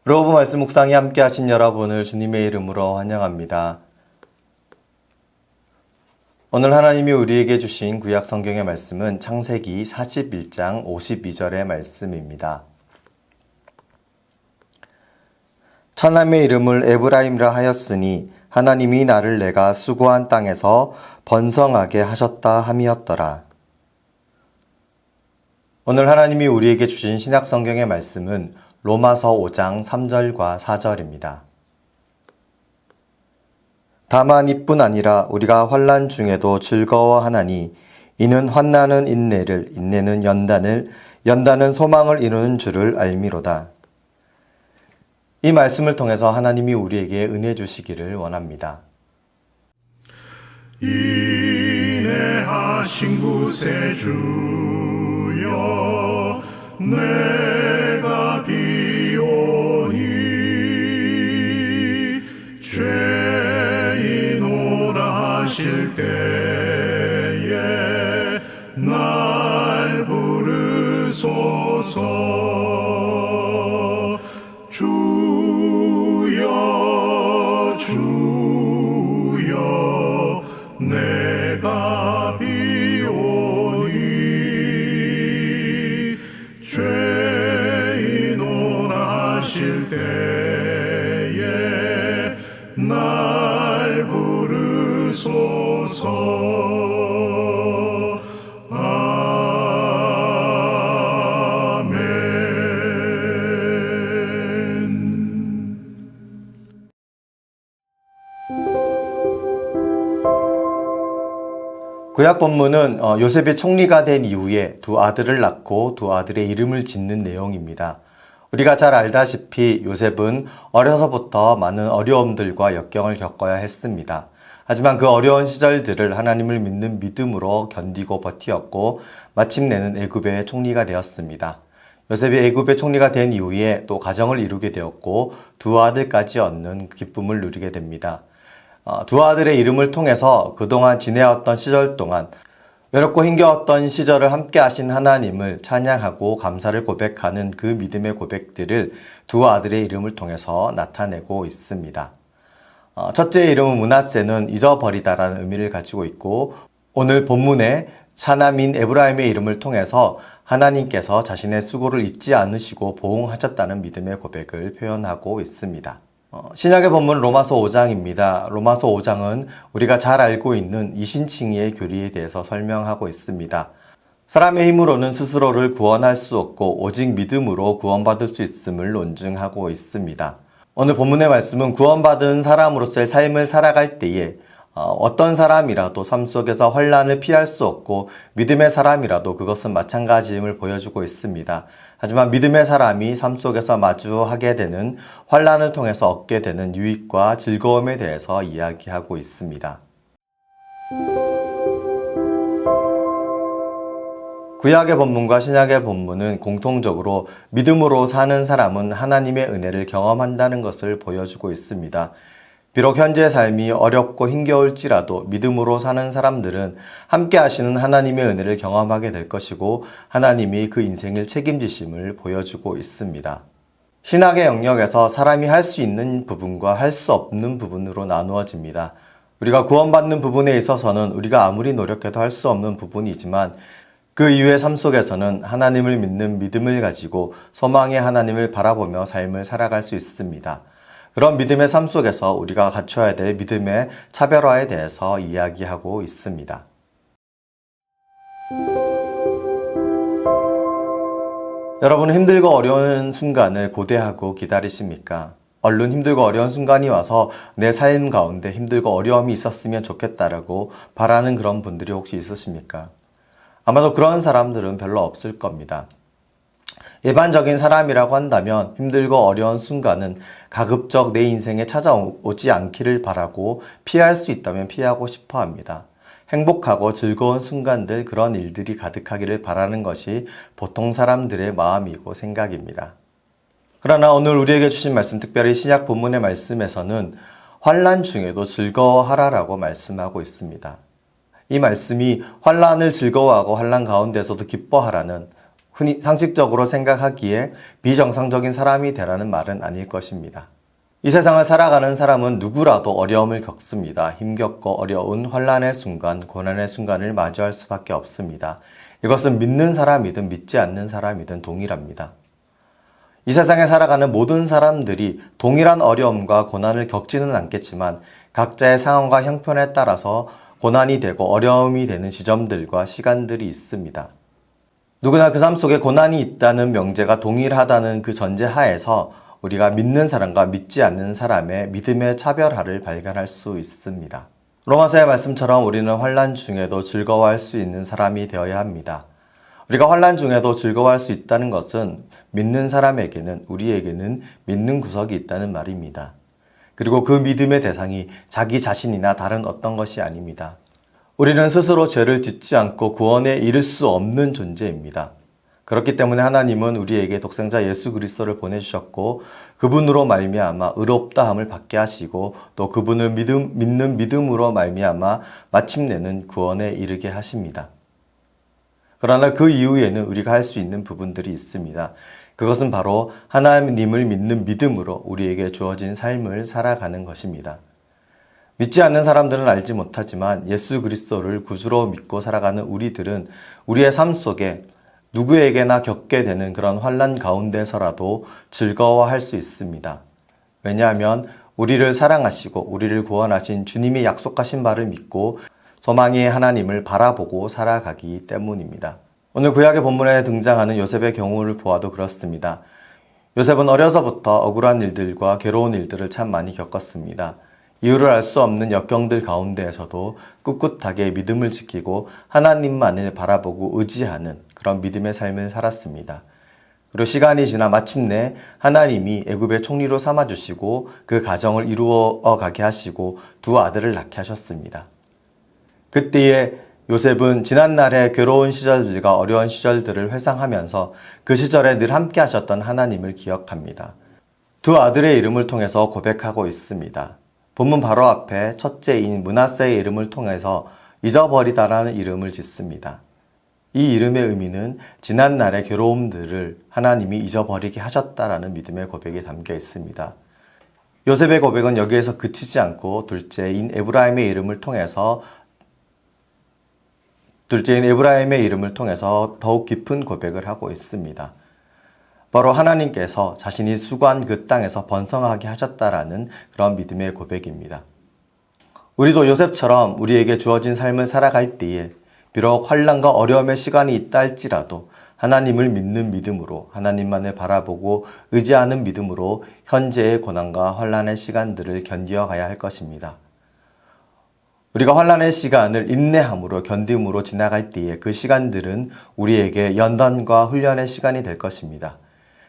로브 말씀 묵상에 함께 하신 여러분을 주님의 이름으로 환영합니다. 오늘 하나님이 우리에게 주신 구약 성경의 말씀은 창세기 41장 52절의 말씀입니다. 처남의 이름을 에브라임이라 하였으니 하나님이 나를 내가 수고한 땅에서 번성하게 하셨다 함이었더라. 오늘 하나님이 우리에게 주신 신약 성경의 말씀은 로마서 5장 3절과 4절입니다. 다만 이뿐 아니라 우리가 환난 중에도 즐거워하나니 이는 환난은 인내를, 인내는 연단을, 연단은 소망을 이루는 줄을 알미로다. 이 말씀을 통해서 하나님이 우리에게 은혜 주시기를 원합니다. 인내하신 구세주여 내가 비오니 죄인오라 하실 때에 날 부르소서. 주여 주여 내가 비오니 죄인오라 하실 때에 날 부르소서. 구약 본문은 요셉이 총리가 된 이후에 두 아들을 낳고 두 아들의 이름을 짓는 내용입니다. 우리가 잘 알다시피 요셉은 어려서부터 많은 어려움들과 역경을 겪어야 했습니다. 하지만 그 어려운 시절들을 하나님을 믿는 믿음으로 견디고 버티었고 마침내는 애굽의 총리가 되었습니다. 요셉이 애굽의 총리가 된 이후에 또 가정을 이루게 되었고 두 아들까지 얻는 기쁨을 누리게 됩니다. 두 아들의 이름을 통해서 그동안 지내왔던 시절 동안 외롭고 힘겨웠던 시절을 함께 하신 하나님을 찬양하고 감사를 고백하는 그 믿음의 고백들을 두 아들의 이름을 통해서 나타내고 있습니다. 첫째의 이름은 므낫세는 잊어버리다라는 의미를 가지고 있고 오늘 본문의 차남인 에브라임의 이름을 통해서 하나님께서 자신의 수고를 잊지 않으시고 보응하셨다는 믿음의 고백을 표현하고 있습니다. 신약의 본문은 로마서 5장입니다. 로마서 5장은 우리가 잘 알고 있는 이신칭의의 교리에 대해서 설명하고 있습니다. 사람의 힘으로는 스스로를 구원할 수 없고 오직 믿음으로 구원받을 수 있음을 논증하고 있습니다. 오늘 본문의 말씀은 구원받은 사람으로서의 삶을 살아갈 때에 어떤 사람이라도 삶 속에서 환난을 피할 수 없고 믿음의 사람이라도 그것은 마찬가지임을 보여주고 있습니다. 하지만 믿음의 사람이 삶 속에서 마주하게 되는 환난을 통해서 얻게 되는 유익과 즐거움에 대해서 이야기하고 있습니다. 구약의 본문과 신약의 본문은 공통적으로 믿음으로 사는 사람은 하나님의 은혜를 경험한다는 것을 보여주고 있습니다. 비록 현재의 삶이 어렵고 힘겨울지라도 믿음으로 사는 사람들은 함께 하시는 하나님의 은혜를 경험하게 될 것이고 하나님이 그 인생을 책임지심을 보여주고 있습니다. 신학의 영역에서 사람이 할 수 있는 부분과 할 수 없는 부분으로 나누어집니다. 우리가 구원받는 부분에 있어서는 우리가 아무리 노력해도 할 수 없는 부분이지만 그 이후의 삶 속에서는 하나님을 믿는 믿음을 가지고 소망의 하나님을 바라보며 삶을 살아갈 수 있습니다. 그런 믿음의 삶 속에서 우리가 갖춰야 될 믿음의 차별화에 대해서 이야기하고 있습니다. 여러분은 힘들고 어려운 순간을 고대하고 기다리십니까? 얼른 힘들고 어려운 순간이 와서 내 삶 가운데 힘들고 어려움이 있었으면 좋겠다라고 바라는 그런 분들이 혹시 있으십니까? 아마도 그런 사람들은 별로 없을 겁니다. 일반적인 사람이라고 한다면 힘들고 어려운 순간은 가급적 내 인생에 찾아오지 않기를 바라고 피할 수 있다면 피하고 싶어 합니다. 행복하고 즐거운 순간들, 그런 일들이 가득하기를 바라는 것이 보통 사람들의 마음이고 생각입니다. 그러나 오늘 우리에게 주신 말씀, 특별히 신약 본문의 말씀에서는 환난 중에도 즐거워하라라고 말씀하고 있습니다. 이 말씀이 환난을 즐거워하고 환난 가운데서도 기뻐하라는, 흔히 상식적으로 생각하기에 비정상적인 사람이 되라는 말은 아닐 것입니다. 이 세상을 살아가는 사람은 누구라도 어려움을 겪습니다. 힘겹고 어려운 환난의 순간, 고난의 순간을 마주할 수밖에 없습니다. 이것은 믿는 사람이든 믿지 않는 사람이든 동일합니다. 이 세상에 살아가는 모든 사람들이 동일한 어려움과 고난을 겪지는 않겠지만 각자의 상황과 형편에 따라서 고난이 되고 어려움이 되는 지점들과 시간들이 있습니다. 누구나 그 삶 속에 고난이 있다는 명제가 동일하다는 그 전제 하에서 우리가 믿는 사람과 믿지 않는 사람의 믿음의 차별화를 발견할 수 있습니다. 로마서의 말씀처럼 우리는 환난 중에도 즐거워할 수 있는 사람이 되어야 합니다. 우리가 환난 중에도 즐거워할 수 있다는 것은 믿는 사람에게는, 우리에게는 믿는 구석이 있다는 말입니다. 그리고 그 믿음의 대상이 자기 자신이나 다른 어떤 것이 아닙니다. 우리는 스스로 죄를 짓지 않고 구원에 이를 수 없는 존재입니다. 그렇기 때문에 하나님은 우리에게 독생자 예수 그리스도를 보내주셨고 그분으로 말미암아 의롭다함을 받게 하시고 또 그분을 믿는 믿음으로 말미암아 마침내는 구원에 이르게 하십니다. 그러나 그 이후에는 우리가 할 수 있는 부분들이 있습니다. 그것은 바로 하나님을 믿는 믿음으로 우리에게 주어진 삶을 살아가는 것입니다. 믿지 않는 사람들은 알지 못하지만 예수 그리스도를 구주로 믿고 살아가는 우리들은 우리의 삶 속에 누구에게나 겪게 되는 그런 환난 가운데서라도 즐거워할 수 있습니다. 왜냐하면 우리를 사랑하시고 우리를 구원하신 주님이 약속하신 바를 믿고 소망의 하나님을 바라보고 살아가기 때문입니다. 오늘 구약의 본문에 등장하는 요셉의 경우를 보아도 그렇습니다. 요셉은 어려서부터 억울한 일들과 괴로운 일들을 참 많이 겪었습니다. 이유를 알 수 없는 역경들 가운데에서도 꿋꿋하게 믿음을 지키고 하나님만을 바라보고 의지하는 그런 믿음의 삶을 살았습니다. 그리고 시간이 지나 마침내 하나님이 애굽의 총리로 삼아주시고 그 가정을 이루어 가게 하시고 두 아들을 낳게 하셨습니다. 그때에 요셉은 지난날의 괴로운 시절들과 어려운 시절들을 회상하면서 그 시절에 늘 함께 하셨던 하나님을 기억합니다. 두 아들의 이름을 통해서 고백하고 있습니다. 본문 바로 앞에 첫째인 므낫세의 이름을 통해서 잊어버리다라는 이름을 짓습니다. 이 이름의 의미는 지난날의 괴로움들을 하나님이 잊어버리게 하셨다라는 믿음의 고백이 담겨 있습니다. 요셉의 고백은 여기에서 그치지 않고 둘째인 에브라임의 이름을 통해서 더욱 깊은 고백을 하고 있습니다. 바로 하나님께서 자신이 수고한 그 땅에서 번성하게 하셨다라는 그런 믿음의 고백입니다. 우리도 요셉처럼 우리에게 주어진 삶을 살아갈 때에 비록 환난과 어려움의 시간이 있다 할지라도 하나님을 믿는 믿음으로, 하나님만을 바라보고 의지하는 믿음으로 현재의 고난과 환난의 시간들을 견디어 가야 할 것입니다. 우리가 환난의 시간을 인내함으로 견딤으로 지나갈 때에 그 시간들은 우리에게 연단과 훈련의 시간이 될 것입니다.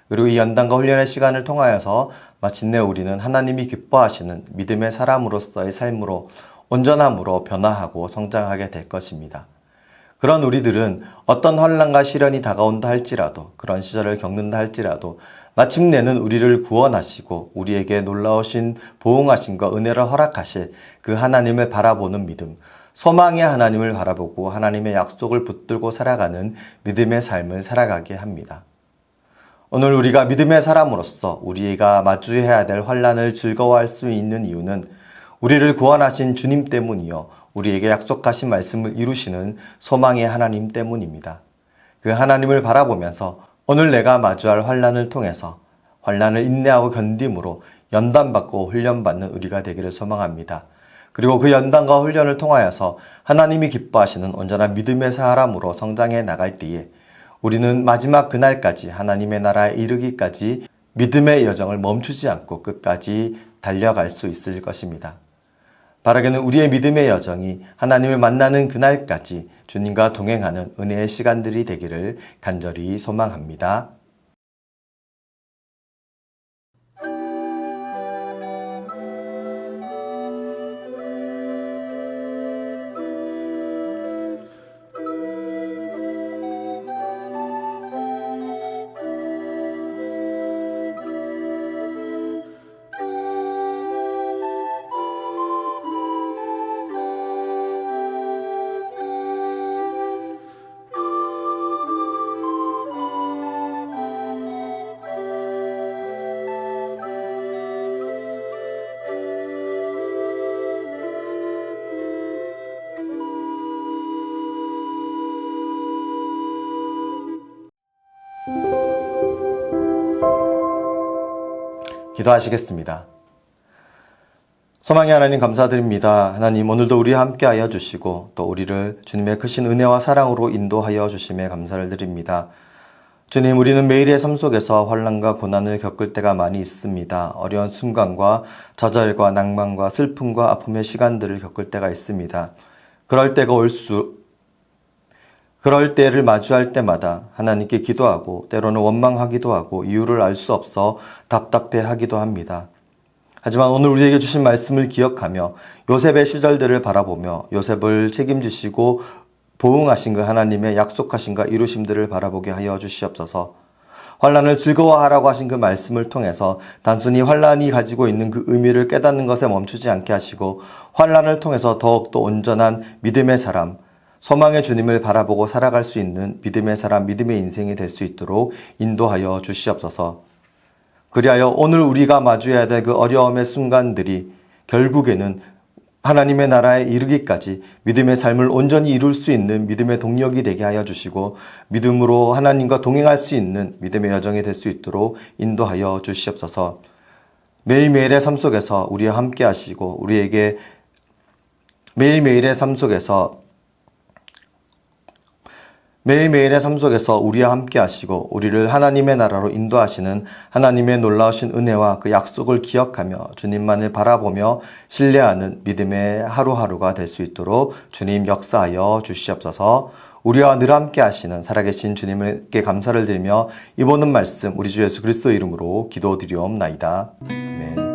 그리고 이 연단과 훈련의 시간을 통하여서 마침내 우리는 하나님이 기뻐하시는 믿음의 사람으로서의 삶으로 온전함으로 변화하고 성장하게 될 것입니다. 그런 우리들은 어떤 환난과 시련이 다가온다 할지라도, 그런 시절을 겪는다 할지라도 마침내는 우리를 구원하시고 우리에게 놀라우신 보응하심과 은혜를 허락하실 그 하나님을 바라보는 믿음, 소망의 하나님을 바라보고 하나님의 약속을 붙들고 살아가는 믿음의 삶을 살아가게 합니다. 오늘 우리가 믿음의 사람으로서 우리가 마주해야 될 환난을 즐거워할 수 있는 이유는 우리를 구원하신 주님 때문이요, 우리에게 약속하신 말씀을 이루시는 소망의 하나님 때문입니다. 그 하나님을 바라보면서 오늘 내가 마주할 환난을 통해서 환난을 인내하고 견딤으로 연단받고 훈련받는 우리가 되기를 소망합니다. 그리고 그 연단과 훈련을 통하여서 하나님이 기뻐하시는 온전한 믿음의 사람으로 성장해 나갈 때에 우리는 마지막 그날까지 하나님의 나라에 이르기까지 믿음의 여정을 멈추지 않고 끝까지 달려갈 수 있을 것입니다. 바라기는 우리의 믿음의 여정이 하나님을 만나는 그날까지 주님과 동행하는 은혜의 시간들이 되기를 간절히 소망합니다. 기도하시겠습니다. 소망의 하나님 감사드립니다. 하나님 오늘도 우리와 함께하여 주시고 또 우리를 주님의 크신 은혜와 사랑으로 인도하여 주심에 감사를 드립니다. 주님, 우리는 매일의 삶 속에서 환난과 고난을 겪을 때가 많이 있습니다. 어려운 순간과 좌절과 낭만과 슬픔과 아픔의 시간들을 겪을 때가 있습니다. 그럴 때를 마주할 때마다 하나님께 기도하고 때로는 원망하기도 하고 이유를 알 수 없어 답답해하기도 합니다. 하지만 오늘 우리에게 주신 말씀을 기억하며 요셉의 시절들을 바라보며 요셉을 책임지시고 보응하신 그 하나님의 약속하신 그 이루심들을 바라보게 하여 주시옵소서. 환난을 즐거워하라고 하신 그 말씀을 통해서 단순히 환난이 가지고 있는 그 의미를 깨닫는 것에 멈추지 않게 하시고 환난을 통해서 더욱더 온전한 믿음의 사람, 소망의 주님을 바라보고 살아갈 수 있는 믿음의 사람, 믿음의 인생이 될 수 있도록 인도하여 주시옵소서. 그리하여 오늘 우리가 마주해야 될 그 어려움의 순간들이 결국에는 하나님의 나라에 이르기까지 믿음의 삶을 온전히 이룰 수 있는 믿음의 동력이 되게 하여 주시고 믿음으로 하나님과 동행할 수 있는 믿음의 여정이 될 수 있도록 인도하여 주시옵소서. 매일매일의 삶 속에서 우리와 함께 하시고 우리에게 매일매일의 삶 속에서 우리와 함께 하시고 우리를 하나님의 나라로 인도하시는 하나님의 놀라우신 은혜와 그 약속을 기억하며 주님만을 바라보며 신뢰하는 믿음의 하루하루가 될 수 있도록 주님 역사하여 주시옵소서. 우리와 늘 함께 하시는 살아계신 주님께 감사를 드리며 이 모든 말씀 우리 주 예수 그리스도 이름으로 기도드리옵나이다. 아멘.